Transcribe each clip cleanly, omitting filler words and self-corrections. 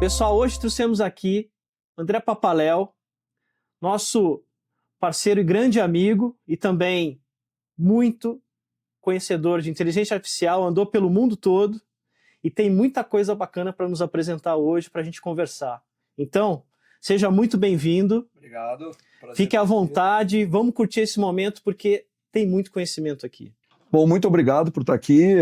Pessoal, hoje trouxemos aqui André Papaléu, nosso parceiro e grande amigo e também muito conhecedor de inteligência artificial, andou pelo mundo todo e tem muita coisa bacana para nos apresentar hoje, para a gente conversar. Então, seja muito bem-vindo. Obrigado. Fique à vontade, vamos curtir esse momento porque tem muito conhecimento aqui. Bom, muito obrigado por estar aqui,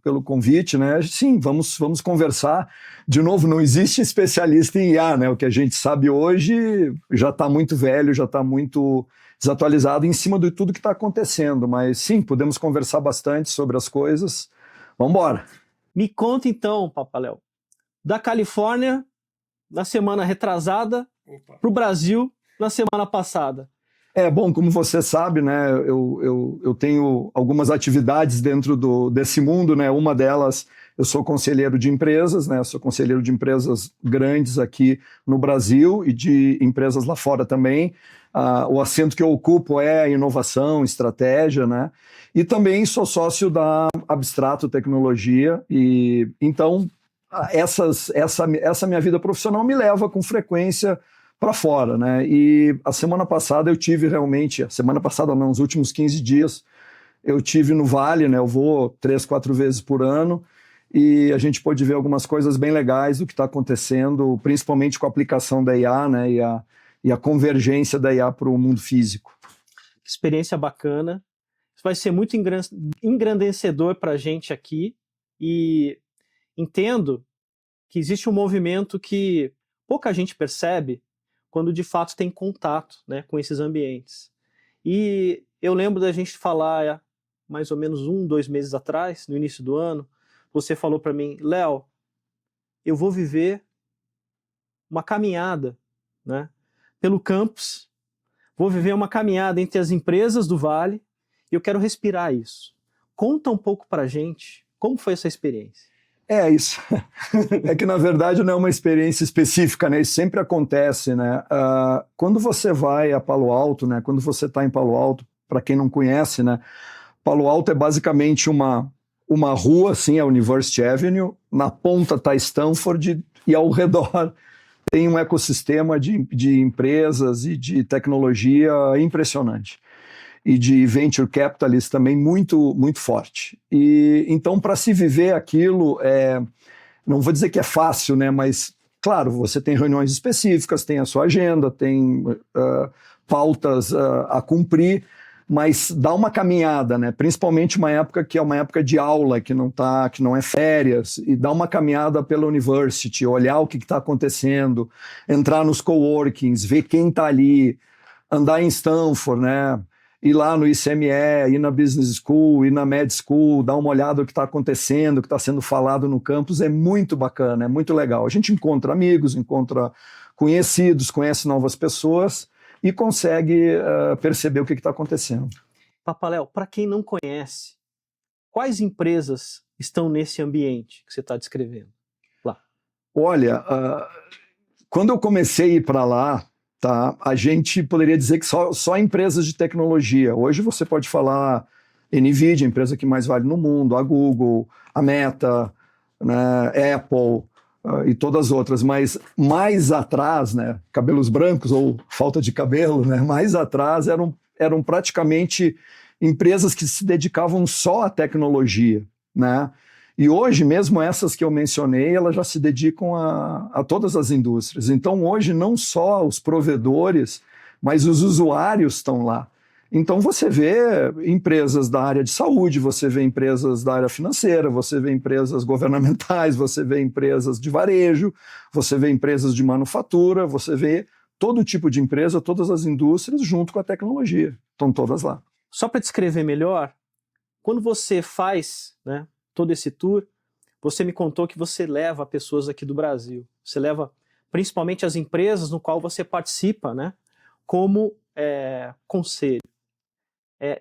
pelo convite, né? Sim, vamos conversar. De novo, não existe especialista em IA, né? O que a gente sabe hoje já está muito velho, já está muito desatualizado em cima de tudo que está acontecendo. Mas sim, podemos conversar bastante sobre as coisas. Vamos embora. Me conta então, Papaléu, da Califórnia, na semana retrasada, para o Brasil, na semana passada. Bom, como você sabe, né, eu tenho algumas atividades dentro desse mundo, né, uma delas, eu sou conselheiro de empresas, né, sou conselheiro de empresas grandes aqui no Brasil e de empresas lá fora também. O assento que eu ocupo é inovação, estratégia, né, e também sou sócio da Abstrato Tecnologia, e então essa minha vida profissional me leva com frequência para fora, né? E a semana passada eu tive realmente, nos últimos 15 dias, eu tive no Vale, né? Eu vou 3, 4 vezes por ano e a gente pôde ver algumas coisas bem legais do que está acontecendo, principalmente com a aplicação da IA, né? E a convergência da IA para o mundo físico. Experiência bacana. Isso vai ser muito engrandecedor para a gente aqui e entendo que existe um movimento que pouca gente percebe quando de fato tem contato, né, com esses ambientes. E eu lembro da gente falar mais ou menos 1, 2 meses atrás, no início do ano, você falou para mim, Léo, eu vou viver uma caminhada, né, pelo campus, vou viver uma caminhada entre as empresas do Vale e eu quero respirar isso. Conta um pouco para a gente como foi essa experiência. Isso. É que, na verdade, não é uma experiência específica, né? Isso sempre acontece, né? Quando você vai a Palo Alto, né? Quando você está em Palo Alto, para quem não conhece, né? Palo Alto é basicamente uma rua, assim, a University Avenue, na ponta está Stanford e ao redor tem um ecossistema de empresas e de tecnologia impressionante. E de venture capitalist também muito, muito forte. E então, para se viver aquilo, não vou dizer que é fácil, né? Mas, claro, você tem reuniões específicas, tem a sua agenda, tem pautas a cumprir, mas dá uma caminhada, né? Principalmente uma época que é uma época de aula, que não é férias, e dá uma caminhada pela university, olhar o que está acontecendo, entrar nos coworkings, ver quem está ali, andar em Stanford, né? Ir lá no ICME, ir na Business School, ir na Med School, dar uma olhada no que está acontecendo, o que está sendo falado no campus, é muito bacana, é muito legal. A gente encontra amigos, encontra conhecidos, conhece novas pessoas e consegue perceber o que está acontecendo. Papaléu, para quem não conhece, quais empresas estão nesse ambiente que você está descrevendo lá? Olha, quando eu comecei a ir para lá, tá, a gente poderia dizer que só empresas de tecnologia. Hoje você pode falar NVIDIA, a empresa que mais vale no mundo, a Google, a Meta, né, Apple e todas as outras. Mas mais atrás, né, cabelos brancos ou falta de cabelo, né, mais atrás eram praticamente empresas que se dedicavam só à tecnologia, né? E hoje, mesmo essas que eu mencionei, elas já se dedicam a todas as indústrias. Então, hoje, não só os provedores, mas os usuários estão lá. Então, você vê empresas da área de saúde, você vê empresas da área financeira, você vê empresas governamentais, você vê empresas de varejo, você vê empresas de manufatura, você vê todo tipo de empresa, todas as indústrias, junto com a tecnologia. Estão todas lá. Só para descrever melhor, quando você faz, né, todo esse tour, você me contou que você leva pessoas aqui do Brasil. Você leva principalmente as empresas no qual você participa, né, como conselho.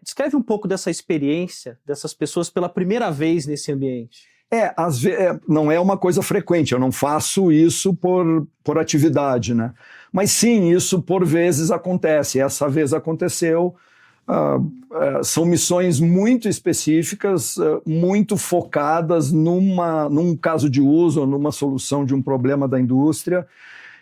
Descreve um pouco dessa experiência dessas pessoas pela primeira vez nesse ambiente. Não é uma coisa frequente, eu não faço isso por atividade, né? Mas sim, isso por vezes acontece. Essa vez aconteceu. São missões muito específicas, muito focadas num caso de uso, ou numa solução de um problema da indústria,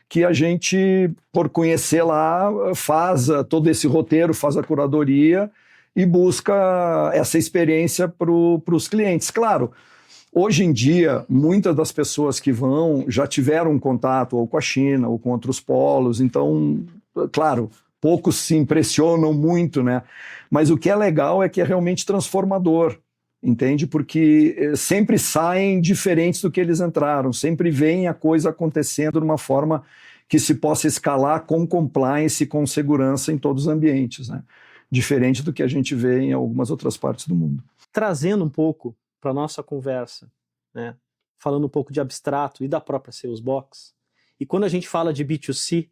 que a gente, por conhecer lá, faz todo esse roteiro, faz a curadoria e busca essa experiência para os clientes. Claro, hoje em dia, muitas das pessoas que vão já tiveram um contato ou com a China ou com outros polos, então, claro, poucos se impressionam muito, né? Mas o que é legal é que é realmente transformador, entende? Porque sempre saem diferentes do que eles entraram, sempre vem a coisa acontecendo de uma forma que se possa escalar com compliance e com segurança em todos os ambientes, né? Diferente do que a gente vê em algumas outras partes do mundo. Trazendo um pouco para a nossa conversa, né? Falando um pouco de abstrato e da própria Salesbox, e quando a gente fala de B2C,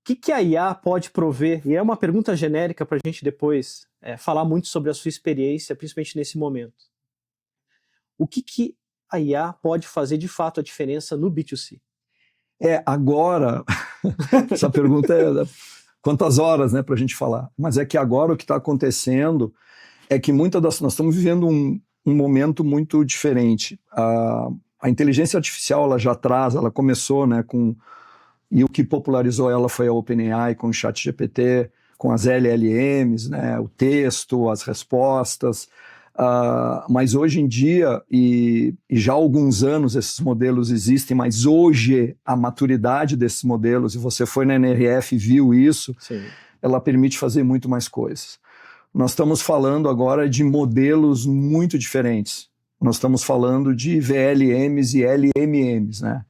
o que a IA pode prover? E é uma pergunta genérica para a gente depois falar muito sobre a sua experiência, principalmente nesse momento. O que a IA pode fazer de fato a diferença no B2C? Agora, essa pergunta é quantas horas, né, para a gente falar. Mas é que agora o que está acontecendo é que nós estamos vivendo um momento muito diferente. A inteligência artificial ela começou, né, e o que popularizou ela foi a OpenAI com o ChatGPT, com as LLMs, né, o texto, as respostas. Mas hoje em dia, e já há alguns anos esses modelos existem, mas hoje a maturidade desses modelos, e você foi na NRF e viu isso, Sim. Ela permite fazer muito mais coisas. Nós estamos falando agora de modelos muito diferentes. Nós estamos falando de VLMs e LMMs, né?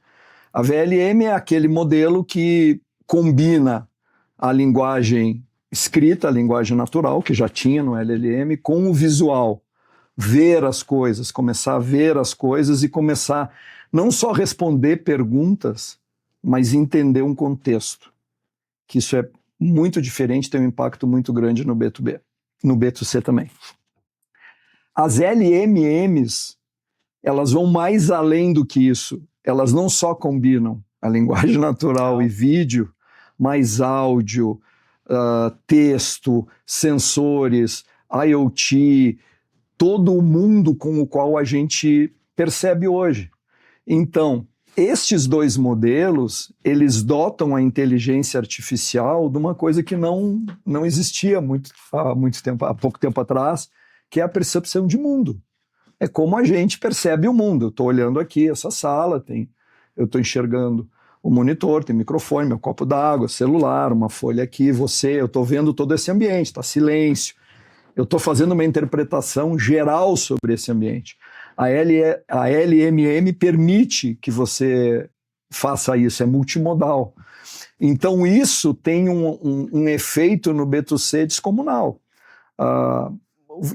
A VLM é aquele modelo que combina a linguagem escrita, a linguagem natural, que já tinha no LLM, com o visual. Ver as coisas, começar a ver as coisas e começar não só responder perguntas, mas entender um contexto. Que isso é muito diferente, tem um impacto muito grande no B2B, no B2C também. As LMMs, elas vão mais além do que isso. Elas não só combinam a linguagem natural e vídeo, mas áudio, texto, sensores, IoT, todo o mundo com o qual a gente percebe hoje. Então, estes dois modelos, eles dotam a inteligência artificial de uma coisa que não existia há pouco tempo atrás, que é a percepção de mundo. É como a gente percebe o mundo. Eu estou olhando aqui essa sala, eu estou enxergando o monitor, tem microfone, meu copo d'água, celular, uma folha aqui, eu estou vendo todo esse ambiente, está silêncio. Eu estou fazendo uma interpretação geral sobre esse ambiente. A LMM permite que você faça isso, é multimodal. Então isso tem um efeito no B2C descomunal.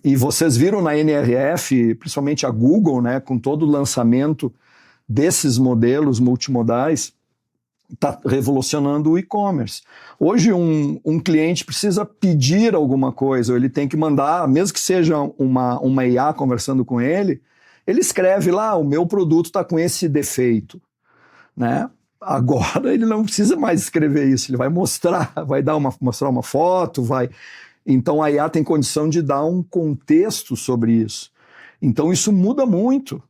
E vocês viram na NRF, principalmente a Google, né, com todo o lançamento desses modelos multimodais, está revolucionando o e-commerce. Hoje um cliente precisa pedir alguma coisa, ou ele tem que mandar, mesmo que seja uma IA conversando com ele escreve lá, o meu produto está com esse defeito, né? Agora ele não precisa mais escrever isso, ele vai mostrar, mostrar uma foto, Então a IA tem condição de dar um contexto sobre isso. Então isso muda muito.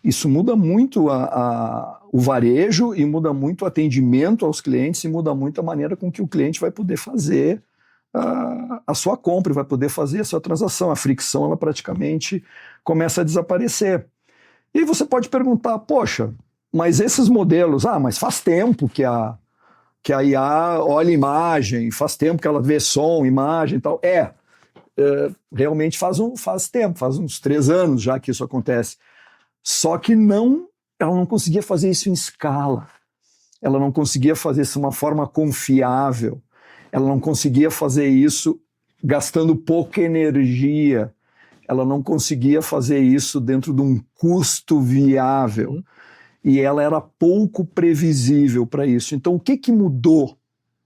Isso muda muito o varejo e muda muito o atendimento aos clientes e muda muito a maneira com que o cliente vai poder fazer a sua compra, vai poder fazer a sua transação. A fricção, ela praticamente começa a desaparecer. E aí você pode perguntar, poxa, mas esses modelos, mas faz tempo que a IA olha imagem, faz tempo que ela vê som, imagem e tal. Realmente faz tempo, faz uns 3 anos já que isso acontece. Só que ela não conseguia fazer isso em escala. Ela não conseguia fazer isso de uma forma confiável. Ela não conseguia fazer isso gastando pouca energia. Ela não conseguia fazer isso dentro de um custo viável. E ela era pouco previsível para isso. Então, o que mudou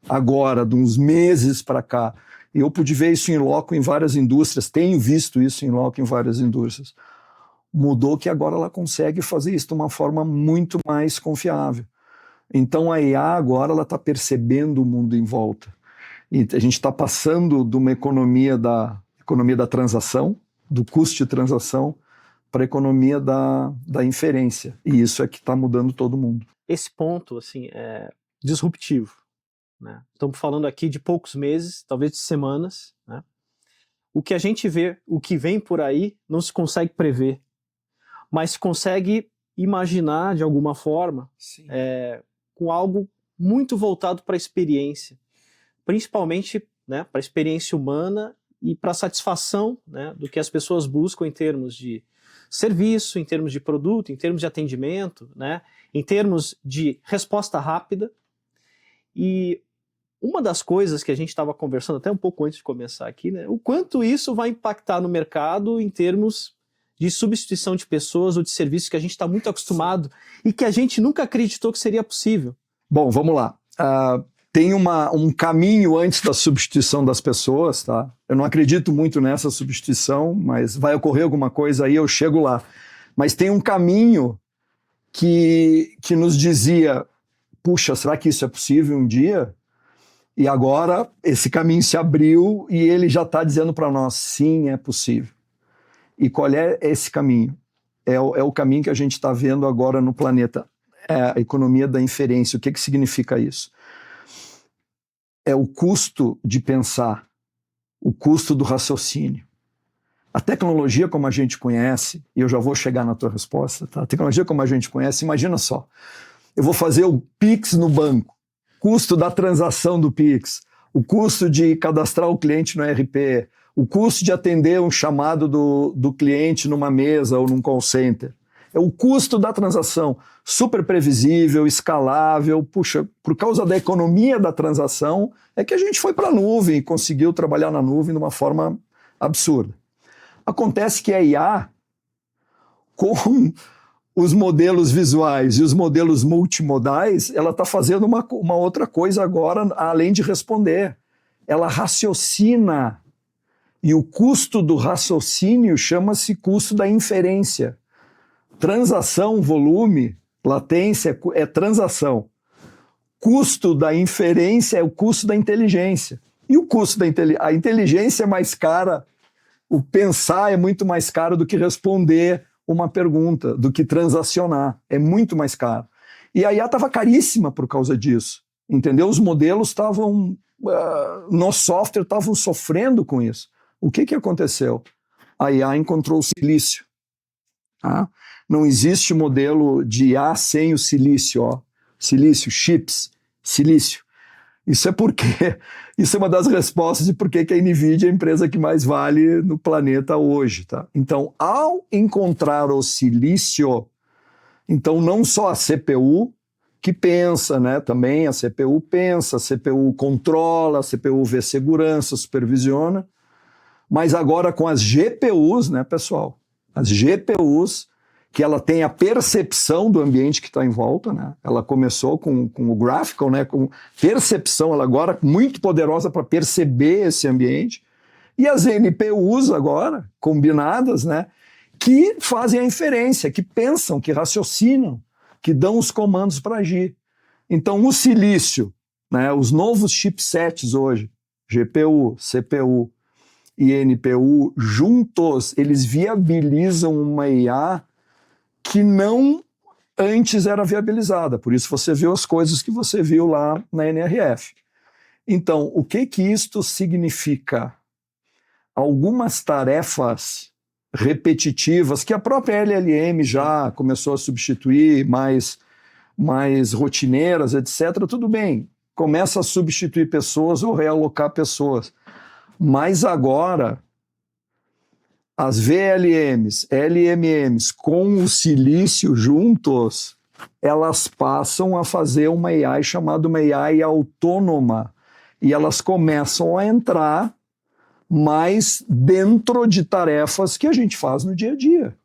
agora, de uns meses para cá? E eu pude ver isso em loco em várias indústrias, tenho visto isso em loco em várias indústrias. Mudou que agora ela consegue fazer isso de uma forma muito mais confiável. Então, a IA agora está percebendo o mundo em volta. E a gente está passando de uma economia da transação, do custo de transação, para a economia da inferência. E isso é que está mudando todo mundo. Esse ponto, assim, é disruptivo, né? Estamos falando aqui de poucos meses, talvez de semanas, né? O que a gente vê, o que vem por aí, não se consegue prever, mas se consegue imaginar de alguma forma, com algo muito voltado para a experiência, principalmente, né, para a experiência humana e para a satisfação, né, do que as pessoas buscam em termos de serviço, em termos de produto, em termos de atendimento, né, em termos de resposta rápida. E uma das coisas que a gente estava conversando até um pouco antes de começar aqui, né, o quanto isso vai impactar no mercado em termos de substituição de pessoas ou de serviços que a gente está muito acostumado e que a gente nunca acreditou que seria possível. Bom, vamos lá. Tem um caminho antes da substituição das pessoas, tá? Eu não acredito muito nessa substituição, mas vai ocorrer alguma coisa aí, eu chego lá. Mas tem um caminho que nos dizia, puxa, será que isso é possível um dia? E agora esse caminho se abriu e ele já está dizendo para nós, sim, é possível. E qual é esse caminho? É o caminho que a gente está vendo agora no planeta. É a economia da inferência. O que significa isso? É o custo de pensar, o custo do raciocínio. A tecnologia como a gente conhece, e eu já vou chegar na tua resposta, tá? A tecnologia como a gente conhece, imagina só, eu vou fazer o Pix no banco, custo da transação do Pix, o custo de cadastrar o cliente no ERP, o custo de atender um chamado do cliente numa mesa ou num call center. É o custo da transação, super previsível, escalável. Puxa, por causa da economia da transação, é que a gente foi para a nuvem e conseguiu trabalhar na nuvem de uma forma absurda. Acontece que a IA, com os modelos visuais e os modelos multimodais, ela está fazendo uma outra coisa agora, além de responder. Ela raciocina. E o custo do raciocínio chama-se custo da inferência. Transação, volume, latência é transação. Custo da inferência é o custo da inteligência. E o custo a inteligência é mais cara, o pensar é muito mais caro do que responder uma pergunta, do que transacionar. É muito mais caro. E a IA estava caríssima por causa disso. Entendeu? Os modelos estavam, no software, estavam sofrendo com isso. O que aconteceu? A IA encontrou o silício. Tá? Não existe modelo de IA sem o silício. Ó. Silício, chips, silício. Isso é uma das respostas de por que a NVIDIA é a empresa que mais vale no planeta hoje. Tá? Então, ao encontrar o silício, então não só a CPU que pensa, né? Também a CPU pensa, a CPU controla, a CPU vê segurança, supervisiona, mas agora com as GPUs, né, pessoal? As GPUs, que ela tem a percepção do ambiente que está em volta, né? Ela começou com o graphical, né? Com percepção, ela agora muito poderosa para perceber esse ambiente. E as NPUs agora, combinadas, né? Que fazem a inferência, que pensam, que raciocinam, que dão os comandos para agir. Então, o silício, né? Os novos chipsets hoje, GPU, CPU e NPU juntos, eles viabilizam uma IA que não antes era viabilizada. Por isso você viu as coisas que você viu lá na NRF. Então, o que isto significa? Algumas tarefas repetitivas que a própria LLM já começou a substituir, mais rotineiras, etc., tudo bem, começa a substituir pessoas ou realocar pessoas. Mas agora, as VLMs, LMMs com o silício juntos, elas passam a fazer uma AI chamada uma AI autônoma. E elas começam a entrar mais dentro de tarefas que a gente faz no dia a dia.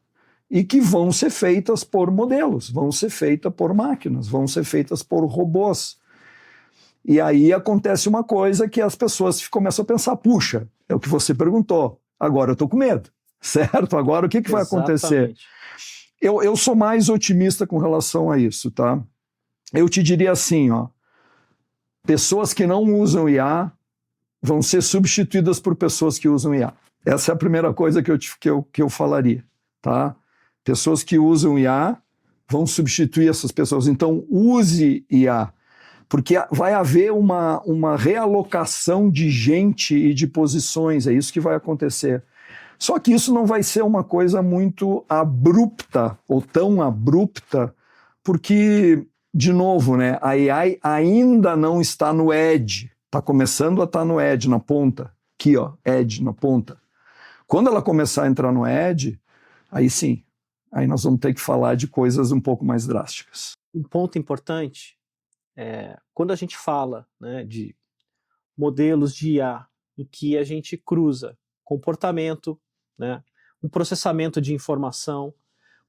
E que vão ser feitas por modelos, vão ser feitas por máquinas, vão ser feitas por robôs. E aí acontece uma coisa que as pessoas começam a pensar, puxa, é o que você perguntou, agora eu estou com medo, certo? Agora o que vai acontecer? Eu sou mais otimista com relação a isso, tá? Eu te diria assim, ó, pessoas que não usam IA vão ser substituídas por pessoas que usam IA. Essa é a primeira coisa que eu falaria, tá? Pessoas que usam IA vão substituir essas pessoas. Então, use IA, porque vai haver uma realocação de gente e de posições, é isso que vai acontecer. Só que isso não vai ser uma coisa muito abrupta, ou tão abrupta, porque, de novo, né, a AI ainda não está no edge, está começando a estar no edge, na ponta, aqui, ó, edge, na ponta. Quando ela começar a entrar no edge, aí sim, aí nós vamos ter que falar de coisas um pouco mais drásticas. Um ponto importante é quando a gente fala, né, de modelos de IA em que a gente cruza comportamento, né, um processamento de informação.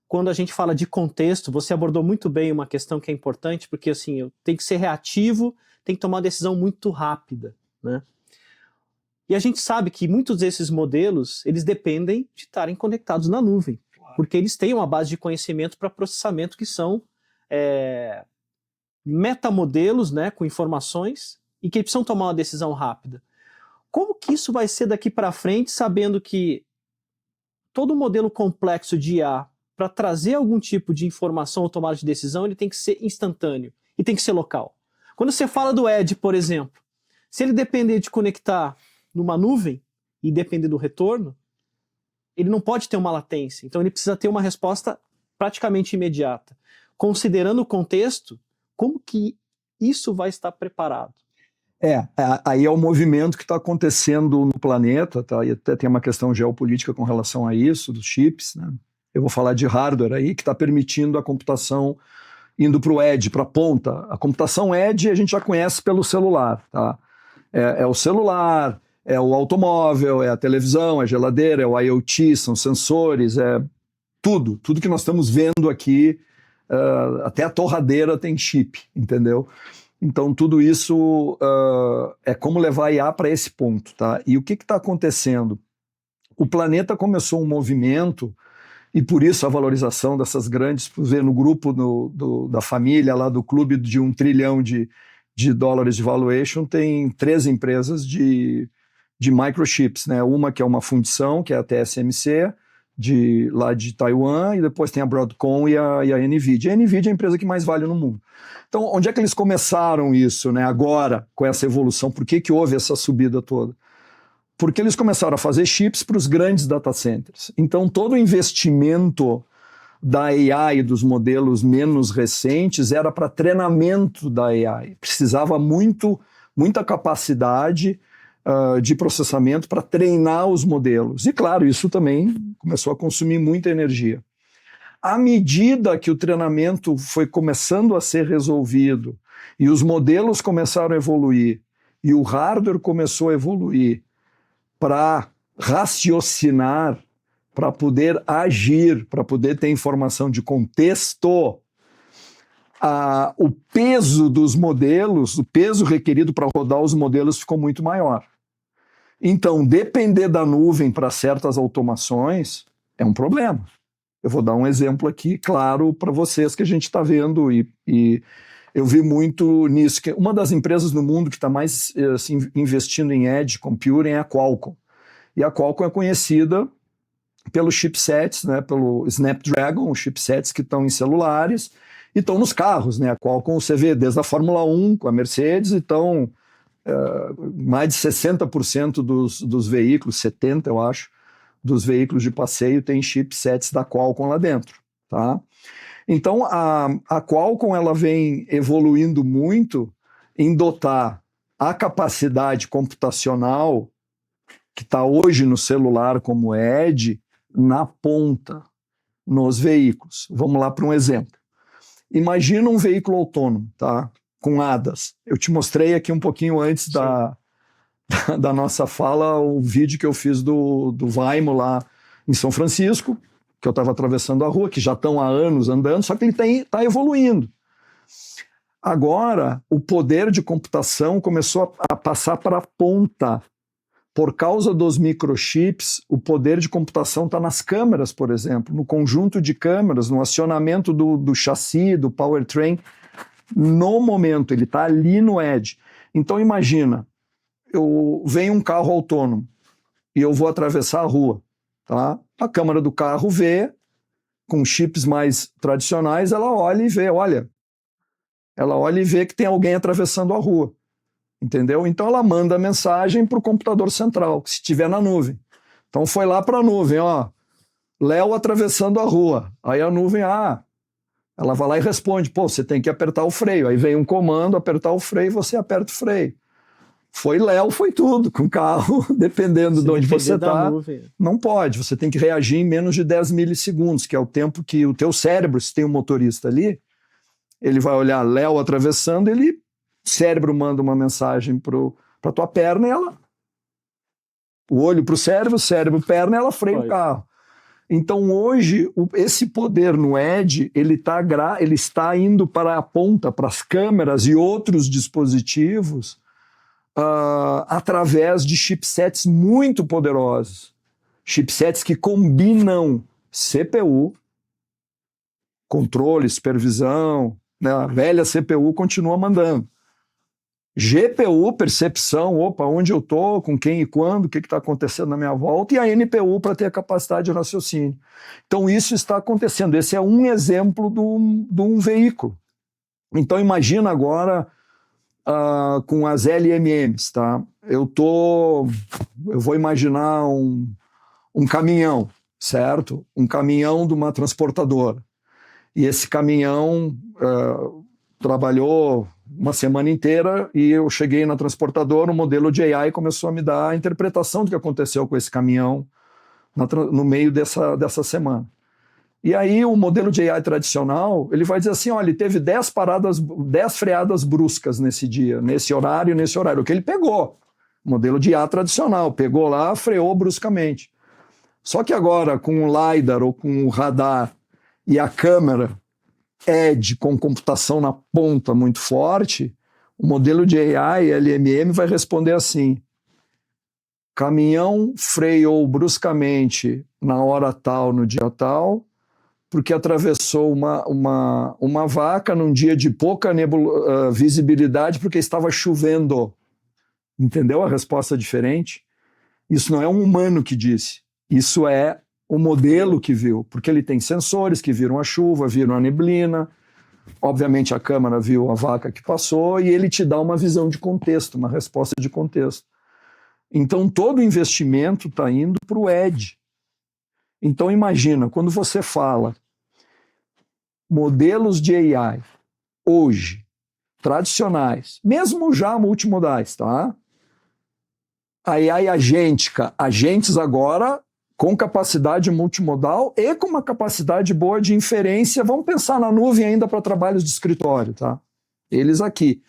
Quando a gente fala de contexto, você abordou muito bem uma questão que é importante, porque assim, eu tenho que ser reativo, tem que tomar uma decisão muito rápida, né? E a gente sabe que muitos desses modelos, eles dependem de estarem conectados na nuvem, porque eles têm uma base de conhecimento para processamento que são metamodelos, né, com informações, e que precisam tomar uma decisão rápida. Como que isso vai ser daqui para frente, sabendo que todo modelo complexo de IA, para trazer algum tipo de informação ou tomada de decisão, ele tem que ser instantâneo e tem que ser local. Quando você fala do Edge, por exemplo, se ele depender de conectar numa nuvem e depender do retorno, ele não pode ter uma latência. Então ele precisa ter uma resposta praticamente imediata. Considerando o contexto, como que isso vai estar preparado? Aí é o movimento que está acontecendo no planeta, tá? E até tem uma questão geopolítica com relação a isso, dos chips, né? Eu vou falar de hardware aí, que está permitindo a computação indo para o edge, para a ponta. A computação edge a gente já conhece pelo celular, tá? É o celular, é o automóvel, é a televisão, é a geladeira, é o IoT, são sensores, é tudo que nós estamos vendo aqui, até a torradeira tem chip, entendeu? Então, tudo isso é como levar a IA para esse ponto, tá? E o que está acontecendo? O planeta começou um movimento, e por isso a valorização dessas grandes, no grupo da família, lá do clube de $1 trilhão de dólares de valuation, tem 3 empresas de microchips, né? Uma que é uma fundição, que é a TSMC, lá de Taiwan, e depois tem a Broadcom e a NVIDIA. A NVIDIA é a empresa que mais vale no mundo. Então, onde é que eles começaram isso, né? Agora, com essa evolução? Por que houve essa subida toda? Porque eles começaram a fazer chips para os grandes data centers. Então, todo o investimento da AI e dos modelos menos recentes era para treinamento da AI. Precisava muita capacidade de processamento para treinar os modelos. E, claro, isso também começou a consumir muita energia. À medida que o treinamento foi começando a ser resolvido e os modelos começaram a evoluir e o hardware começou a evoluir para raciocinar, para poder agir, para poder ter informação de contexto, o peso dos modelos, o peso requerido para rodar os modelos ficou muito maior. Então, depender da nuvem para certas automações é um problema. Eu vou dar um exemplo aqui, claro, para vocês que a gente está vendo, e eu vi muito nisso. Que uma das empresas no mundo que está mais assim, investindo em edge computing é a Qualcomm. E a Qualcomm é conhecida pelos chipsets, né, pelo Snapdragon, os chipsets que estão em celulares e estão nos carros, né? A Qualcomm você vê desde a Fórmula 1 com a Mercedes, então mais de 60% dos veículos, 70% eu acho, dos veículos de passeio tem chipsets da Qualcomm lá dentro, tá? Então a Qualcomm ela vem evoluindo muito em dotar a capacidade computacional que está hoje no celular como Edge na ponta, nos veículos. Vamos lá para um exemplo. Imagina um veículo autônomo, tá? Com ADAS. Eu te mostrei aqui um pouquinho antes da nossa fala o vídeo que eu fiz do Waymo lá em São Francisco, que eu estava atravessando a rua, que já estão há anos andando, só que ele está evoluindo. Agora, o poder de computação começou a passar para a ponta. Por causa dos microchips, o poder de computação está nas câmeras, por exemplo, no conjunto de câmeras, no acionamento do chassi, do powertrain. No momento, ele está ali no edge. Então, imagina, vem um carro autônomo e eu vou atravessar a rua, tá? A câmera do carro vê, com chips mais tradicionais, ela olha e vê que tem alguém atravessando a rua, entendeu? Então ela manda a mensagem para o computador central, que se estiver na nuvem. Então foi lá para a nuvem, ó, Léo atravessando a rua. Aí a nuvem, ela vai lá e responde, pô, você tem que apertar o freio. Aí vem um comando, apertar o freio, você aperta o freio. Foi Léo, foi tudo, com o carro, dependendo de onde você está, não pode. Você tem que reagir em menos de 10 milissegundos, que é o tempo que o teu cérebro, se tem um motorista ali, ele vai olhar Léo atravessando, o cérebro manda uma mensagem para tua perna e o olho para o cérebro, perna, ela freia o carro. Então hoje, esse poder no Edge, ele está indo para a ponta, para as câmeras e outros dispositivos, através de chipsets muito poderosos. Chipsets que combinam CPU, controle, supervisão, né? A velha CPU continua mandando. GPU, percepção, onde eu estou, com quem e quando, o que está acontecendo na minha volta, e a NPU para ter a capacidade de raciocínio. Então isso está acontecendo. Esse é um exemplo de um veículo. Então imagina agora com as LMMs, tá? Eu vou imaginar um caminhão, certo? Um caminhão de uma transportadora. E esse caminhão trabalhou uma semana inteira e eu cheguei na transportadora, o modelo de AI começou a me dar a interpretação do que aconteceu com esse caminhão no meio dessa semana. E aí o modelo de AI tradicional, ele vai dizer assim, olha, ele teve 10 freadas bruscas nesse dia, nesse horário, o que ele pegou. Modelo de IA tradicional, pegou lá, freou bruscamente. Só que agora, com o LiDAR ou com o radar e a câmera Edge com computação na ponta muito forte, o modelo de AI, LMM, vai responder assim, caminhão freou bruscamente na hora tal, no dia tal, porque atravessou uma vaca num dia de pouca visibilidade porque estava chovendo. Entendeu a resposta diferente? Isso não é um humano que disse, isso é o modelo que viu, porque ele tem sensores que viram a chuva, viram a neblina, obviamente a câmera viu a vaca que passou e ele te dá uma visão de contexto, uma resposta de contexto. Então todo o investimento está indo para o Edge. Então imagina, quando você fala modelos de AI hoje, tradicionais, mesmo já multimodais, tá? A AI agêntica, agentes agora com capacidade multimodal e com uma capacidade boa de inferência. Vamos pensar na nuvem ainda para trabalhos de escritório, tá? Eles aqui.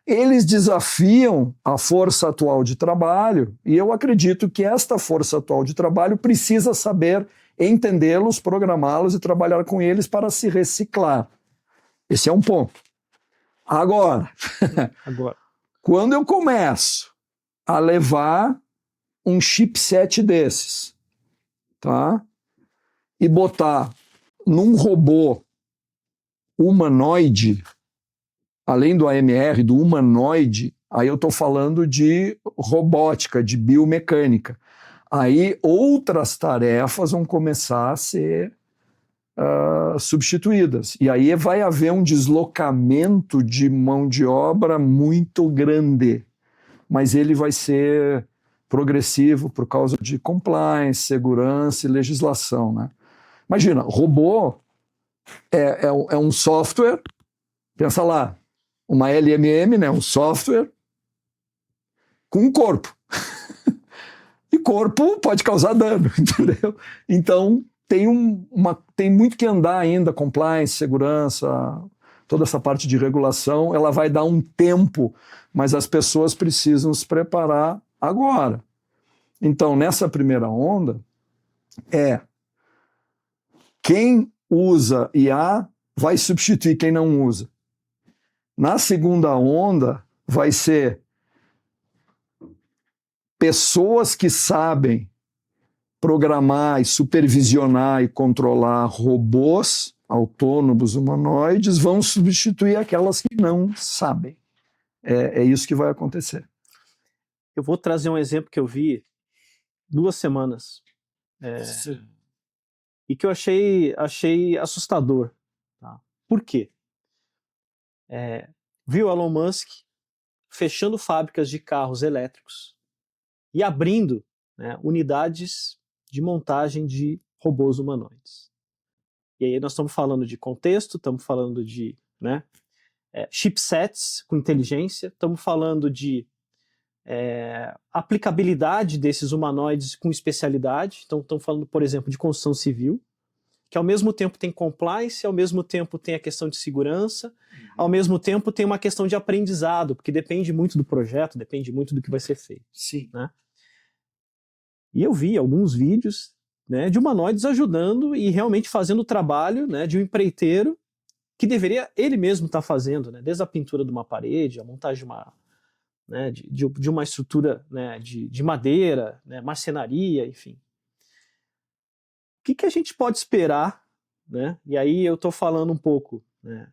Eles desafiam a força atual de trabalho e eu acredito que esta força atual de trabalho precisa saber entendê-los, programá-los e trabalhar com eles para se reciclar. Esse é um ponto. Agora. Quando eu começo a levar um chipset desses, tá? E botar num robô humanoide, além do AMR, do humanoide, aí eu estou falando de robótica, de biomecânica. Aí outras tarefas vão começar a ser substituídas. E aí vai haver um deslocamento de mão de obra muito grande. Mas ele vai ser progressivo por causa de compliance, segurança e legislação, né? Imagina, robô é um software, pensa lá, uma LMM, né, um software com um corpo. E corpo pode causar dano, entendeu? Então tem muito que andar ainda, compliance, segurança, toda essa parte de regulação, ela vai dar um tempo, mas as pessoas precisam se preparar agora. Então, nessa primeira onda, quem usa IA vai substituir quem não usa. Na segunda onda, vai ser pessoas que sabem programar e supervisionar e controlar robôs autônomos humanoides vão substituir aquelas que não sabem. É isso que vai acontecer. Eu vou trazer um exemplo que eu vi 2 semanas e que eu achei assustador. Tá? Por quê? Viu Elon Musk fechando fábricas de carros elétricos e abrindo, né, unidades de montagem de robôs humanoides. E aí nós estamos falando de contexto, estamos falando de, né, chipsets com inteligência, estamos falando de aplicabilidade desses humanoides com especialidade. Então estamos falando, por exemplo, de construção civil, que ao mesmo tempo tem compliance, ao mesmo tempo tem a questão de segurança, ao mesmo tempo tem uma questão de aprendizado, porque depende muito do projeto, depende muito do que vai ser feito. Sim. Né? E eu vi alguns vídeos, né, de humanoides ajudando e realmente fazendo o trabalho, né, de um empreiteiro que deveria ele mesmo estar fazendo, né, desde a pintura de uma parede, a montagem de uma, né, de uma estrutura, né, de madeira, né, marcenaria, enfim. O que a gente pode esperar, né? E aí eu estou falando um pouco, né,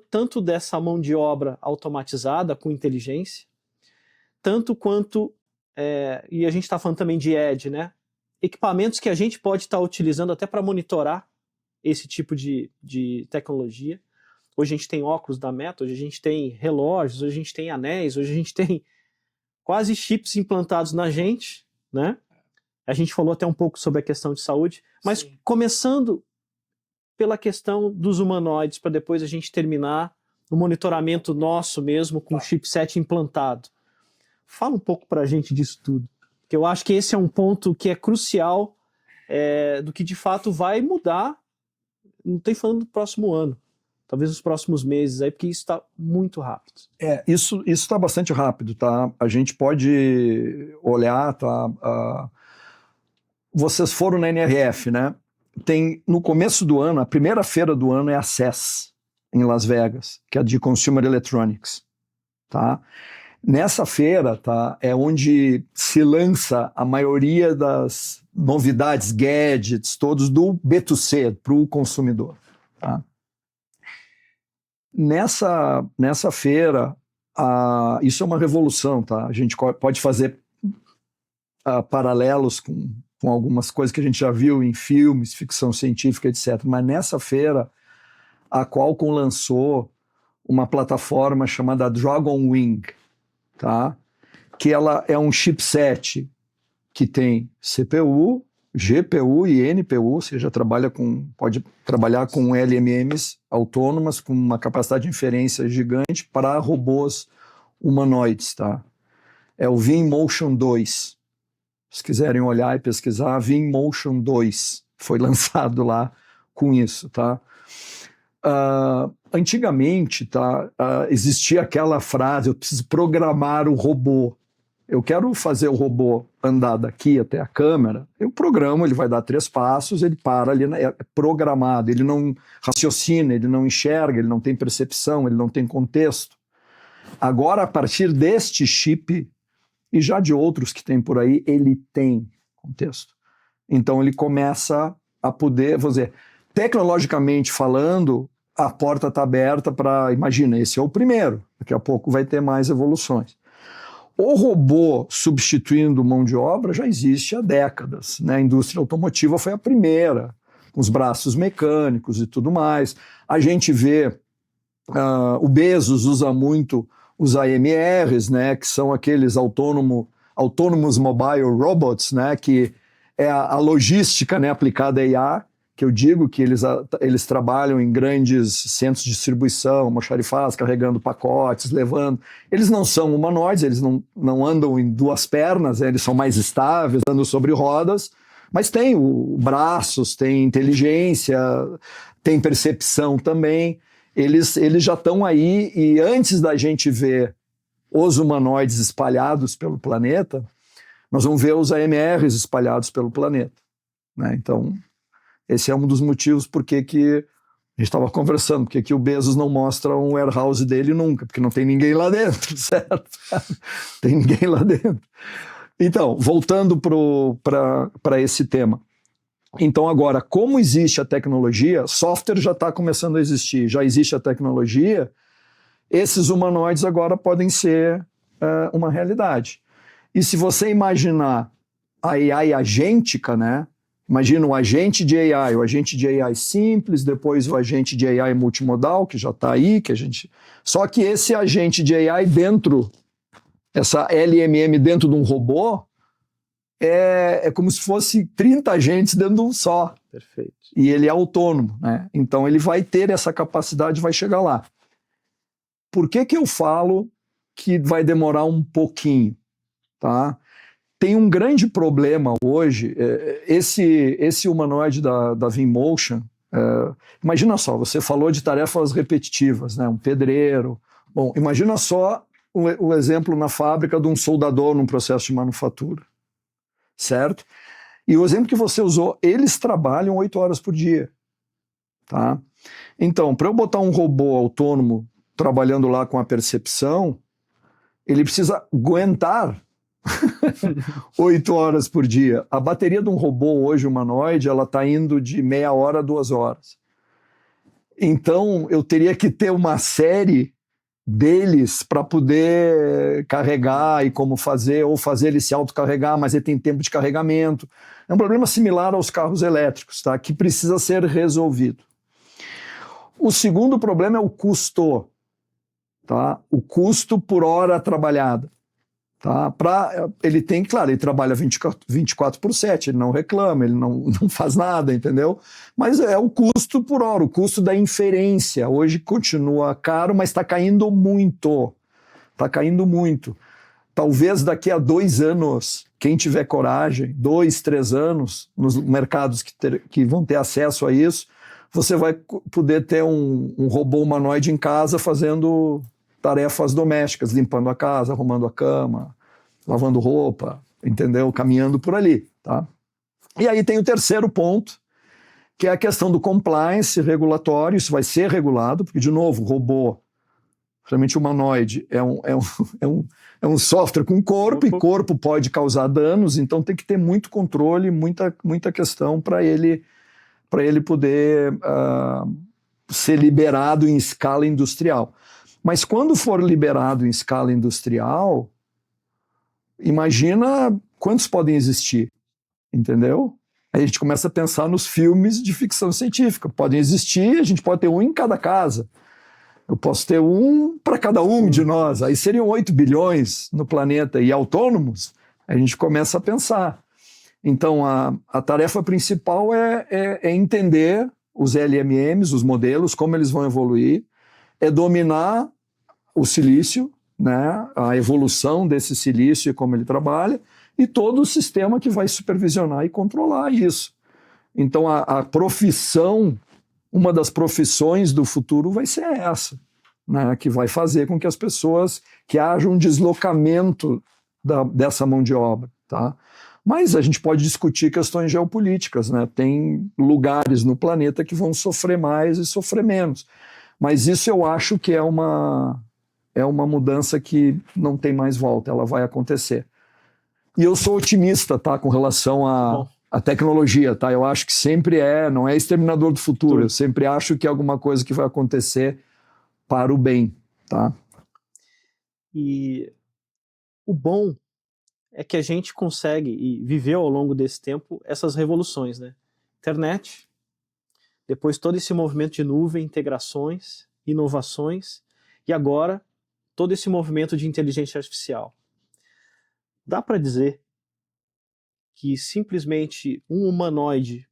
tanto dessa mão de obra automatizada com inteligência, tanto quanto, e a gente está falando também de edge, né? Equipamentos que a gente pode estar utilizando até para monitorar esse tipo de tecnologia. Hoje a gente tem óculos da Meta, hoje a gente tem relógios, hoje a gente tem anéis, hoje a gente tem quase chips implantados na gente, né? A gente falou até um pouco sobre a questão de saúde, mas sim, começando pela questão dos humanoides, para depois a gente terminar no monitoramento nosso mesmo, com o chipset implantado. Fala um pouco para a gente disso tudo, que eu acho que esse é um ponto que é crucial do que de fato vai mudar, não estou falando do próximo ano, talvez nos próximos meses, aí, porque isso está muito rápido. Isso está bastante rápido, tá? A gente pode olhar, tá? Vocês foram na NRF, né? Tem, no começo do ano, a primeira feira do ano é a CES, em Las Vegas, que é a de Consumer Electronics, tá? Nessa feira, tá, é onde se lança a maioria das novidades, gadgets, todos do B2C, para o consumidor, tá? Nessa feira, isso é uma revolução, tá? A gente pode fazer paralelos com algumas coisas que a gente já viu em filmes, ficção científica, etc. Mas nessa feira, a Qualcomm lançou uma plataforma chamada Dragon Wing, tá? Que ela é um chipset que tem CPU, GPU e NPU, ou seja, pode trabalhar com LMMs autônomas com uma capacidade de inferência gigante para robôs humanoides, tá? É o VinMotion 2. Se quiserem olhar e pesquisar, VinMotion 2 foi lançado lá com isso, tá? Antigamente, tá, existia aquela frase, eu preciso programar o robô. Eu quero fazer o robô andar daqui até a câmera, eu programo, ele vai dar 3 passos, ele para ali, é programado, ele não raciocina, ele não enxerga, ele não tem percepção, ele não tem contexto. Agora, a partir deste chip, e já de outros que tem por aí, ele tem contexto. Então ele começa a poder, vou dizer, tecnologicamente falando, a porta está aberta para, imagina, esse é o primeiro, daqui a pouco vai ter mais evoluções. O robô substituindo mão de obra já existe há décadas, né? A indústria automotiva foi a primeira, com os braços mecânicos e tudo mais. A gente vê, o Bezos usa muito os AMRs, né, que são aqueles Autonomous Mobile Robots, né, que é a logística, né, aplicada a IA, que eu digo que eles trabalham em grandes centros de distribuição, almoxarifados, carregando pacotes, levando. Eles não são humanoides, eles não andam em 2 pernas, né, eles são mais estáveis, andam sobre rodas, mas tem braços, tem inteligência, tem percepção também. Eles já estão aí, e antes da gente ver os humanoides espalhados pelo planeta, nós vamos ver os AMRs espalhados pelo planeta, né? Então, esse é um dos motivos por que a gente estava conversando, porque que o Bezos não mostra um warehouse dele nunca, porque não tem ninguém lá dentro, certo? Tem ninguém lá dentro. Então, voltando para esse tema. Então agora, como existe a tecnologia, software já está começando a existir, já existe a tecnologia, esses humanoides agora podem ser uma realidade. E se você imaginar a AI agêntica, né? Imagina o agente de AI, o agente de AI simples, depois o agente de AI multimodal, que já está aí, que a gente... Só que esse agente de AI dentro, essa LMM dentro de um robô, é como se fosse 30 agentes dentro de um só. Perfeito. E ele é autônomo, né? Então ele vai ter essa capacidade, vai chegar lá. Por que eu falo que vai demorar um pouquinho, tá? Tem um grande problema hoje, esse humanoide da Vimotion, imagina só, você falou de tarefas repetitivas, né? Um pedreiro. Bom, imagina só o exemplo na fábrica de um soldador num processo de manufatura, certo? E o exemplo que você usou, eles trabalham 8 horas por dia, tá? Então, para eu botar um robô autônomo trabalhando lá com a percepção, ele precisa aguentar 8 horas por dia. A bateria de um robô hoje humanoide, ela está indo de meia hora a 2 horas. Então, eu teria que ter uma série deles para poder carregar e como fazer, ou fazer ele se autocarregar, mas ele tem tempo de carregamento. É um problema similar aos carros elétricos, tá? Que precisa ser resolvido. O segundo problema é o custo, tá? O custo por hora trabalhada. Tá? Ele tem, claro, ele trabalha 24/7, ele não reclama, ele não faz nada, entendeu? Mas é o custo por hora, o custo da inferência. Hoje continua caro, mas está caindo muito. Está caindo muito. Talvez daqui a 2 anos, quem tiver coragem, 2, 3 anos, nos mercados que vão ter acesso a isso, você vai poder ter um robô humanoide em casa fazendo tarefas domésticas, limpando a casa, arrumando a cama, lavando roupa, entendeu? Caminhando por ali, tá? E aí tem o terceiro ponto, que é a questão do compliance regulatório. Isso vai ser regulado, porque, de novo, o robô, realmente humanoide, é um software com corpo, e corpo pode causar danos, então tem que ter muito controle, muita questão para ele poder ser liberado em escala industrial. Mas quando for liberado em escala industrial, imagina quantos podem existir, entendeu? Aí a gente começa a pensar nos filmes de ficção científica. Podem existir, a gente pode ter um em cada casa. Eu posso ter um para cada um de nós. Aí seriam 8 bilhões no planeta e autônomos. A gente começa a pensar. Então, a tarefa principal é entender os LMMs, os modelos, como eles vão evoluir, é dominar o silício, né, a evolução desse silício e como ele trabalha, e todo o sistema que vai supervisionar e controlar isso. Então, a profissão, uma das profissões do futuro vai ser essa, né, que vai fazer com que as pessoas, que haja um deslocamento dessa mão de obra, tá? Mas a gente pode discutir questões geopolíticas, né? Tem lugares no planeta que vão sofrer mais e sofrer menos. Mas isso eu acho que é uma mudança que não tem mais volta, ela vai acontecer. E eu sou otimista, tá, com relação à tecnologia, tá? Eu acho que sempre não é exterminador do futuro, eu sempre acho que é alguma coisa que vai acontecer para o bem, tá? E o bom é que a gente consegue, e viveu ao longo desse tempo, essas revoluções, né? Internet, depois todo esse movimento de nuvem, integrações, inovações, e agora todo esse movimento de inteligência artificial. Dá para dizer que simplesmente um humanoide,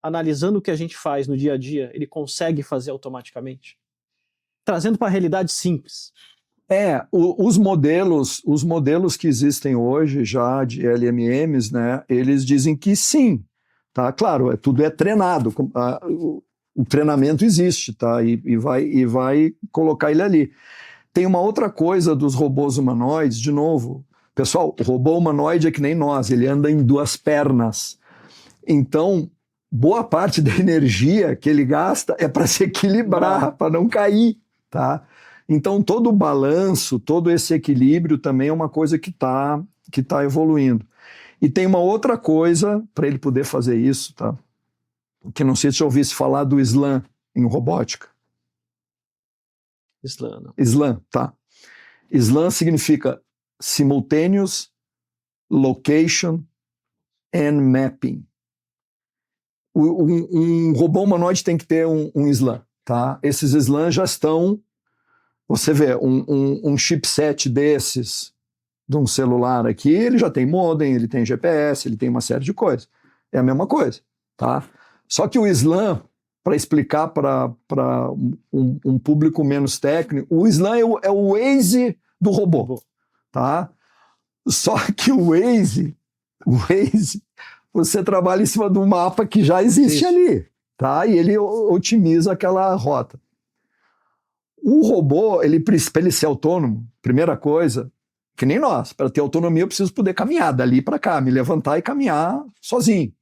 analisando o que a gente faz no dia a dia, ele consegue fazer automaticamente? Trazendo para a realidade simples. Os modelos que existem hoje já de LMMs, né, eles dizem que sim, tá? Claro, tudo é treinado, o treinamento existe, tá? E vai colocar ele ali. Tem uma outra coisa dos robôs humanoides, de novo, pessoal, o robô humanoide é que nem nós, ele anda em 2 pernas. Então, boa parte da energia que ele gasta é para se equilibrar, para não cair, tá? Então, todo o balanço, todo esse equilíbrio também é uma coisa que tá evoluindo. E tem uma outra coisa para ele poder fazer isso, tá? Que não sei se já ouvisse falar do SLAM em robótica. SLAM, não. SLAM, tá. SLAM significa Simultaneous Location and Mapping. Um robô humanoide tem que ter um SLAM, tá? Esses SLAM já estão, você vê, um chipset desses, de um celular aqui, ele já tem modem, ele tem GPS, ele tem uma série de coisas. É a mesma coisa, tá? Só que o SLAM, para explicar para um público menos técnico, o SLAM é o Waze do robô, tá? Só que o Waze, você trabalha em cima de um mapa que já existe ali, tá? E ele otimiza aquela rota. O robô, para ele ser autônomo, primeira coisa, que nem nós, para ter autonomia eu preciso poder caminhar dali para cá, me levantar e caminhar sozinho.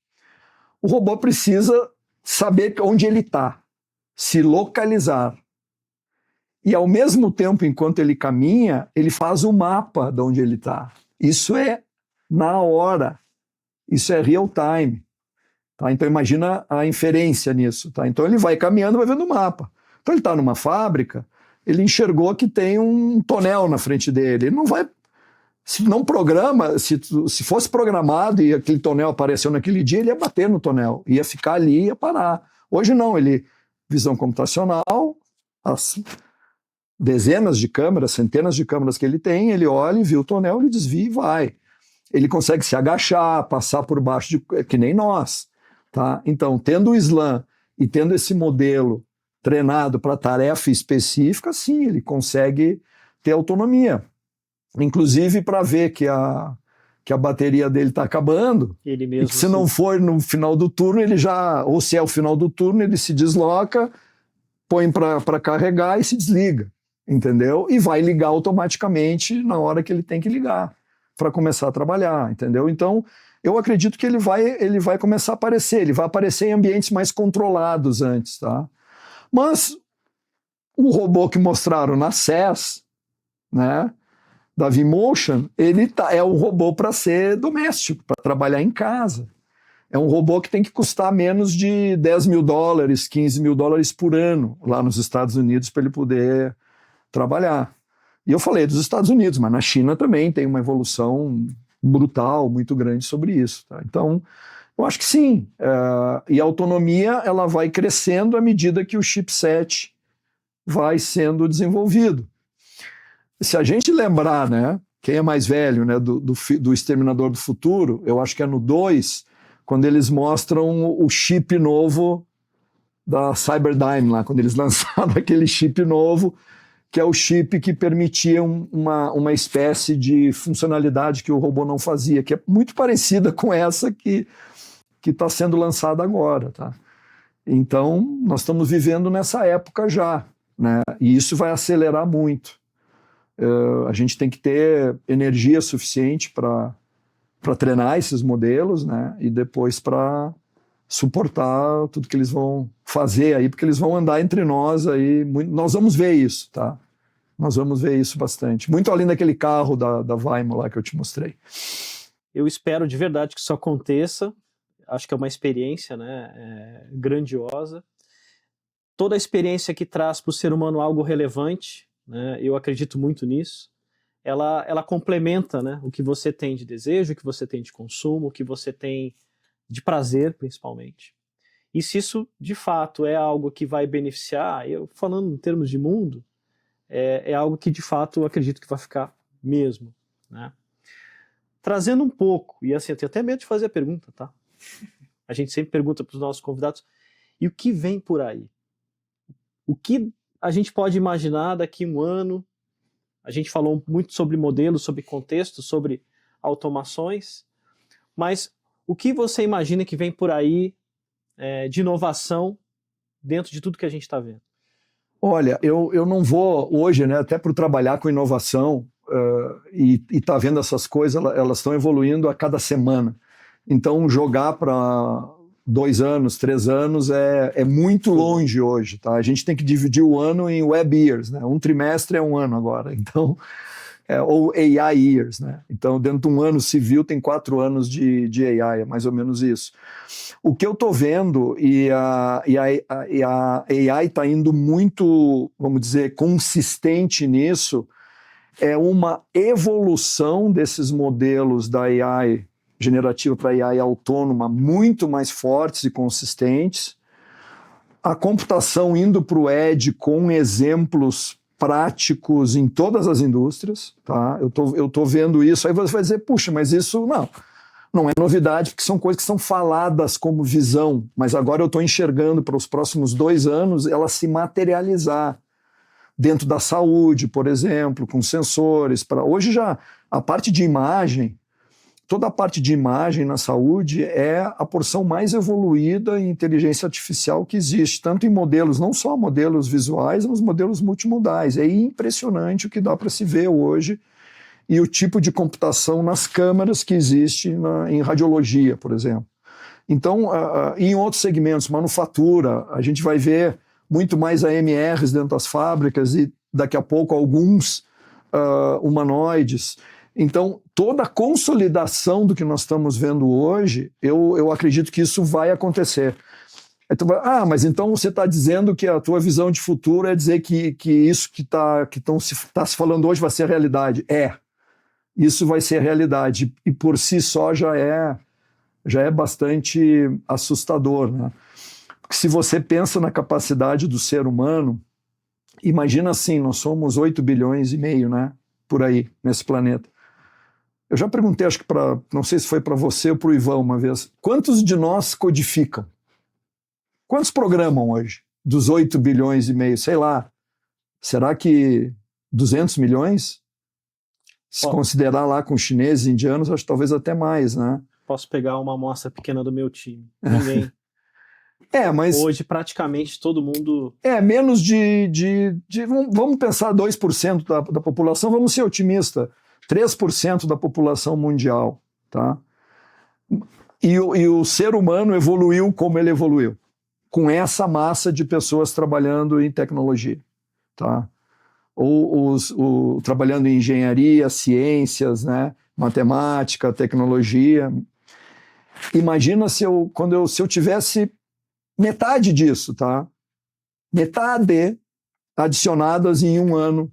O robô precisa saber onde ele está, se localizar. E ao mesmo tempo, enquanto ele caminha, ele faz o mapa de onde ele está. Isso é na hora. Isso é real time. Tá? Então imagina a inferência nisso. Tá? Então ele vai caminhando, vai vendo o mapa. Então ele está numa fábrica, ele enxergou que tem um tonel na frente dele. Ele não vai... Se não programa, se fosse programado e aquele tonel apareceu naquele dia, ele ia bater no tonel, ia ficar ali e ia parar. Hoje não, visão computacional, as dezenas de câmeras, centenas de câmeras que ele tem, ele olha e vê o tonel, ele desvia e vai. Ele consegue se agachar, passar por baixo, que nem nós. Tá? Então, tendo o SLAM e tendo esse modelo treinado para tarefa específica, sim, ele consegue ter autonomia. Inclusive para ver que a bateria dele está acabando, ele mesmo, e que se não for no final do turno, ele já, ou se é o final do turno, ele se desloca, põe para carregar e se desliga, entendeu? E vai ligar automaticamente na hora que ele tem que ligar, para começar a trabalhar, entendeu? Então, eu acredito que ele vai começar a aparecer, ele vai aparecer em ambientes mais controlados antes, tá? Mas o robô que mostraram na CES, né, da V-Motion, ele é um robô para ser doméstico, para trabalhar em casa. É um robô que tem que custar menos de $10 mil, $15 mil por ano lá nos Estados Unidos para ele poder trabalhar. E eu falei dos Estados Unidos, mas na China também tem uma evolução brutal, muito grande sobre isso. Tá? Então, eu acho que sim. E a autonomia ela vai crescendo à medida que o chipset vai sendo desenvolvido. Se a gente lembrar, né, quem é mais velho, né, do Exterminador do Futuro, eu acho que é no 2, quando eles mostram o chip novo da Cyberdyne lá, quando eles lançaram aquele chip novo, que é o chip que permitia uma espécie de funcionalidade que o robô não fazia, que é muito parecida com essa que está sendo lançada agora. Tá? Então, nós estamos vivendo nessa época já, né? E isso vai acelerar muito. A gente tem que ter energia suficiente para treinar esses modelos, né? E depois para suportar tudo que eles vão fazer aí, porque eles vão andar entre nós aí. Nós vamos ver isso, tá? Nós vamos ver isso bastante. Muito além daquele carro da Waymo lá que eu te mostrei. Eu espero de verdade que isso aconteça. Acho que é uma experiência, né, grandiosa. Toda a experiência que traz para o ser humano algo relevante, né, eu acredito muito nisso. Ela complementa, né, o que você tem de desejo, o que você tem de consumo, o que você tem de prazer, principalmente. E se isso, de fato, é algo que vai beneficiar, eu falando em termos de mundo, é algo que, de fato, eu acredito que vai ficar mesmo. Né? Trazendo um pouco, e assim, eu tenho até medo de fazer a pergunta, tá? A gente sempre pergunta para os nossos convidados, e o que vem por aí? O que a gente pode imaginar daqui a um ano? A gente falou muito sobre modelos, sobre contexto, sobre automações, mas o que você imagina que vem por aí de inovação dentro de tudo que a gente está vendo? Olha, eu não vou hoje, né, até por trabalhar com inovação e tá vendo essas coisas, elas estão evoluindo a cada semana. Então, jogar para 2 anos, 3 anos é muito longe hoje, tá? A gente tem que dividir o ano em web years, né? Um trimestre é um ano agora, então, ou AI years, né? Então, dentro de um ano civil tem 4 anos de AI, é mais ou menos isso. O que eu estou vendo, e a AI está indo muito, vamos dizer, consistente nisso, é uma evolução desses modelos da AI generativa para AI autônoma muito mais fortes e consistentes, a computação indo para o edge com exemplos práticos em todas as indústrias, tá? Eu tô vendo isso, aí você vai dizer, puxa, mas isso não é novidade, porque são coisas que são faladas como visão, mas agora eu estou enxergando para os próximos 2 anos ela se materializar dentro da saúde, por exemplo, com sensores. Hoje já a parte de imagem, toda a parte de imagem na saúde é a porção mais evoluída em inteligência artificial que existe, tanto em modelos, não só modelos visuais, mas modelos multimodais. É impressionante o que dá para se ver hoje e o tipo de computação nas câmeras que existe em radiologia, por exemplo. Então, em outros segmentos, manufatura, a gente vai ver muito mais AMRs dentro das fábricas e daqui a pouco alguns humanoides. Então, toda a consolidação do que nós estamos vendo hoje, eu acredito que isso vai acontecer. Mas então você está dizendo que a tua visão de futuro é dizer que isso que está se falando hoje vai ser realidade. Isso vai ser realidade. E por si só já é bastante assustador, né? Porque se você pensa na capacidade do ser humano, imagina assim, nós somos 8 bilhões e meio, né? Por aí, nesse planeta. Eu já perguntei, acho que não sei se foi para você ou para o Ivan uma vez, quantos de nós codificam? Quantos programam hoje? Dos 8 bilhões e meio, sei lá, será que 200 milhões? Se considerar lá com chineses e indianos, acho que talvez até mais, né? Posso pegar uma amostra pequena do meu time. Ninguém. Mas... Hoje, praticamente, todo mundo... menos vamos pensar 2% da população, vamos ser otimistas. 3% da população mundial, tá? E o ser humano evoluiu como ele evoluiu, com essa massa de pessoas trabalhando em tecnologia, tá? Ou trabalhando em engenharia, ciências, né? Matemática, tecnologia. Imagina se eu tivesse metade disso, tá? Metade adicionadas em 1 ano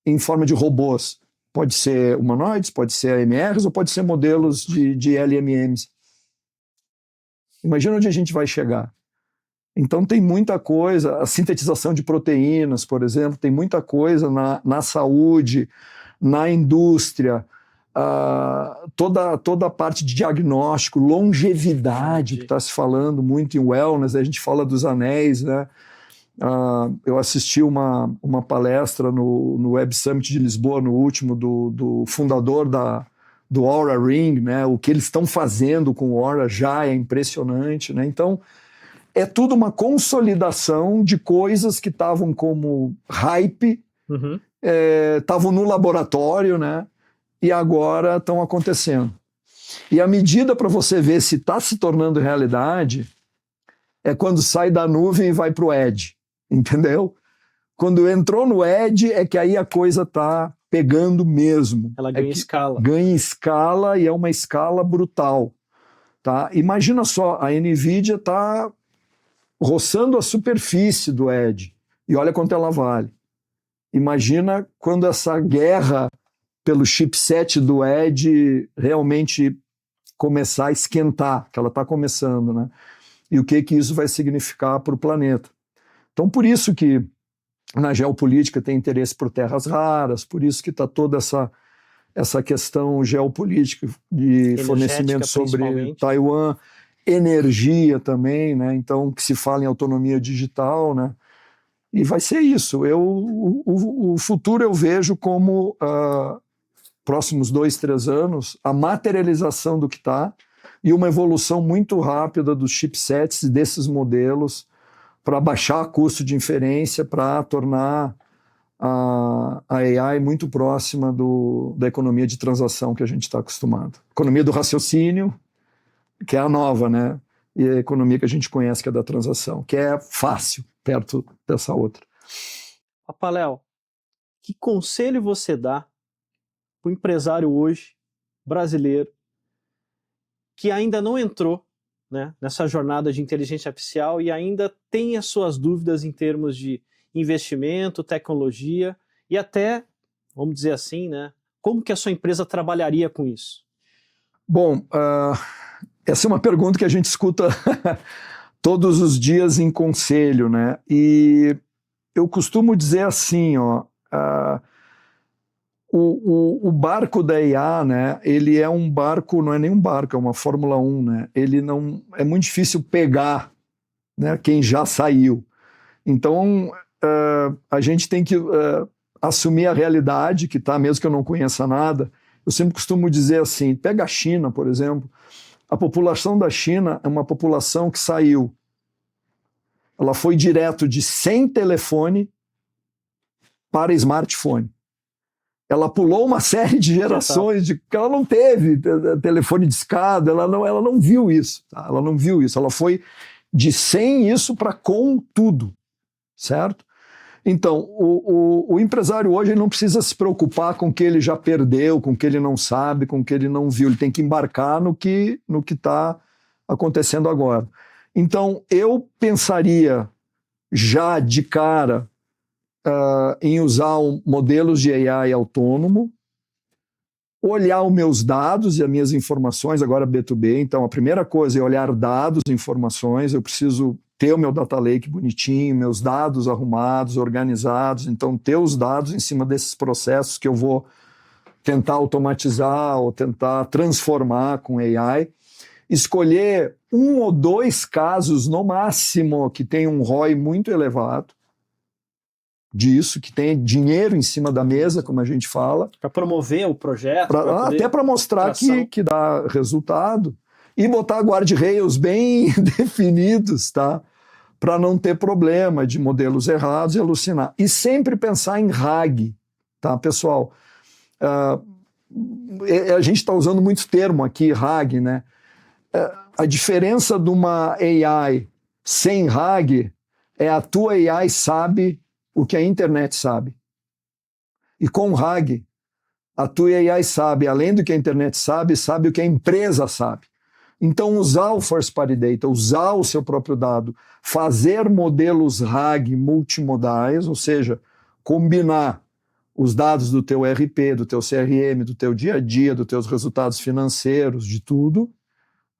em forma de robôs. Pode ser humanoides, pode ser AMRs ou pode ser modelos de LMMs. Imagina onde a gente vai chegar. Então tem muita coisa, a sintetização de proteínas, por exemplo, tem muita coisa na saúde, na indústria, toda a parte de diagnóstico, longevidade, que está se falando muito em wellness, a gente fala dos anéis, né? Eu assisti uma palestra no Web Summit de Lisboa, no último, do fundador do Oura Ring, né? O que eles estão fazendo com o Oura já é impressionante, né? Então, é tudo uma consolidação de coisas que estavam como hype, estavam no laboratório, né? E agora estão acontecendo. E a medida para você ver se está se tornando realidade é quando sai da nuvem e vai para o edge. Entendeu? Quando entrou no edge é que aí a coisa tá pegando mesmo. Ela ganha escala. Ganha escala e é uma escala brutal. Tá? Imagina só, a NVIDIA tá roçando a superfície do edge e olha quanto ela vale. Imagina quando essa guerra pelo chipset do edge realmente começar a esquentar, que ela está começando, né? E o que isso vai significar para o planeta. Então, por isso que na geopolítica tem interesse por terras raras, por isso que está toda essa questão geopolítica de fornecimento sobre Taiwan, energia também, né? Então, que se fala em autonomia digital, né? E vai ser isso. O futuro eu vejo como, próximos 2, 3 anos, a materialização do que está e uma evolução muito rápida dos chipsets e desses modelos para baixar o custo de inferência, para tornar a AI muito próxima da economia de transação que a gente está acostumado. Economia do raciocínio, que é a nova, né? E a economia que a gente conhece, que é da transação, que é fácil, perto dessa outra. Papaléu, que conselho você dá para o empresário hoje, brasileiro, que ainda não entrou, né, nessa jornada de inteligência artificial e ainda tem as suas dúvidas em termos de investimento, tecnologia e até, vamos dizer assim, né? Como que a sua empresa trabalharia com isso? Bom, essa é uma pergunta que a gente escuta todos os dias em conselho, né? E eu costumo dizer assim, ó, o barco da IA, né? Ele é um barco, não é nem um barco, é uma Fórmula 1, né? Ele não é muito difícil pegar, né? Quem já saiu. Então a gente tem que assumir a realidade que tá, mesmo que eu não conheça nada. Eu sempre costumo dizer assim, pega a China, por exemplo. A população da China é uma população que saiu. Ela foi direto de sem telefone para smartphone. Ela pulou uma série de gerações de que ela não teve telefone discado, ela não viu isso. Tá? Ela não viu isso. Ela foi de sem isso para com tudo, certo? Então, o empresário hoje ele não precisa se preocupar com o que ele já perdeu, com o que ele não sabe, com o que ele não viu. Ele tem que embarcar no que está acontecendo agora. Então, eu pensaria já de cara em usar modelos de AI autônomo, olhar os meus dados e as minhas informações, agora B2B. Então, a primeira coisa é olhar dados e informações. Eu preciso ter o meu data lake bonitinho, meus dados arrumados, organizados. Então, ter os dados em cima desses processos que eu vou tentar automatizar ou tentar transformar com AI. Escolher 1 ou 2 casos, no máximo, que tem um ROI muito elevado disso, que tem dinheiro em cima da mesa, como a gente fala. Para promover o projeto. Até para mostrar que dá resultado. E botar guardrails bem definidos, tá? Para não ter problema de modelos errados e alucinar. E sempre pensar em RAG, tá, pessoal? A gente está usando muito termo aqui, RAG, né? A diferença de uma AI sem RAG é a tua AI sabe o que a internet sabe. E com RAG, a tua AI sabe, além do que a internet sabe, sabe o que a empresa sabe. Então, usar o First Party Data, usar o seu próprio dado, fazer modelos RAG multimodais, ou seja, combinar os dados do teu RP, do teu CRM, do teu dia a dia, dos teus resultados financeiros, de tudo,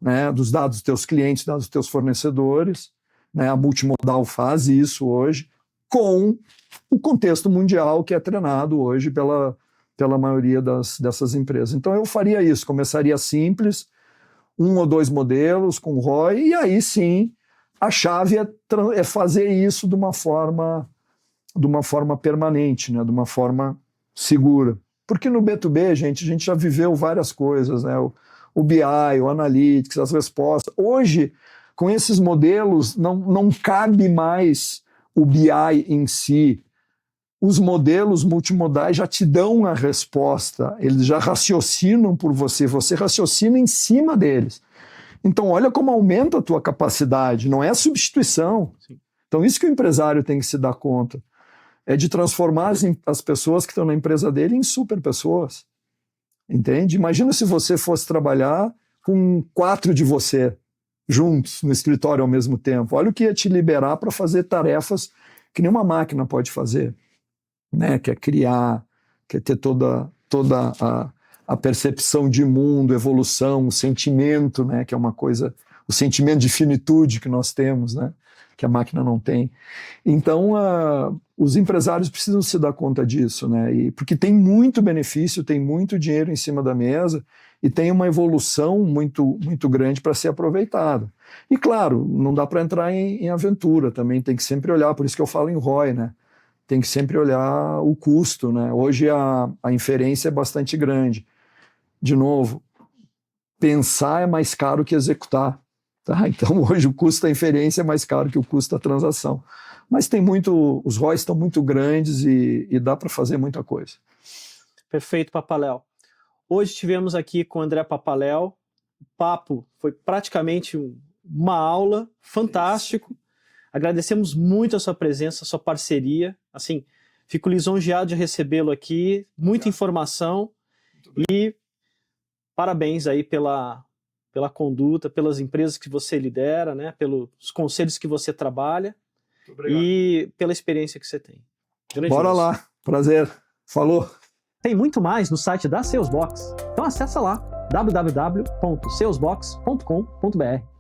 né, dos dados dos teus clientes, dados dos teus fornecedores, né, a multimodal faz isso hoje, com o contexto mundial que é treinado hoje pela maioria dessas empresas. Então eu faria isso, começaria simples, 1 ou 2 modelos com ROI, e aí sim a chave é fazer isso de uma forma permanente, né, de uma forma segura. Porque no B2B, gente, a gente já viveu várias coisas, né, o BI, o Analytics, as respostas. Hoje, com esses modelos, não cabe mais o BI em si. Os modelos multimodais já te dão a resposta, eles já raciocinam por você, você raciocina em cima deles. Então, olha como aumenta a tua capacidade, não é substituição. Sim. Então, isso que o empresário tem que se dar conta, é de transformar as pessoas que estão na empresa dele em super pessoas. Entende? Imagina se você fosse trabalhar com 4 de você juntos no escritório ao mesmo tempo. Olha o que ia te liberar para fazer tarefas que nenhuma máquina pode fazer. Né? Que é criar, que é ter toda a percepção de mundo, evolução, o sentimento, né? Que é uma coisa, o sentimento de finitude que nós temos, né? Que a máquina não tem. Então, os empresários precisam se dar conta disso, né? Porque tem muito benefício, tem muito dinheiro em cima da mesa e tem uma evolução muito, muito grande para ser aproveitada. E, claro, não dá para entrar em aventura também, tem que sempre olhar, por isso que eu falo em ROI, né? Tem que sempre olhar o custo, né? Hoje a inferência é bastante grande. De novo, pensar é mais caro que executar. Tá? Então, hoje o custo da inferência é mais caro que o custo da transação. Mas tem muito, os ROIs estão muito grandes e dá para fazer muita coisa. Perfeito, Papaléu. Hoje estivemos aqui com o André Papaléu. O papo foi praticamente uma aula, fantástico. Agradecemos muito a sua presença, a sua parceria. Assim, fico lisonjeado de recebê-lo aqui. Muita informação e parabéns aí pela conduta, pelas empresas que você lidera, né? Pelos conselhos que você trabalha e pela experiência que você tem. Bora lá, prazer. Falou. Tem muito mais no site da Salesbox. Então acessa lá, www.salesbox.com.br.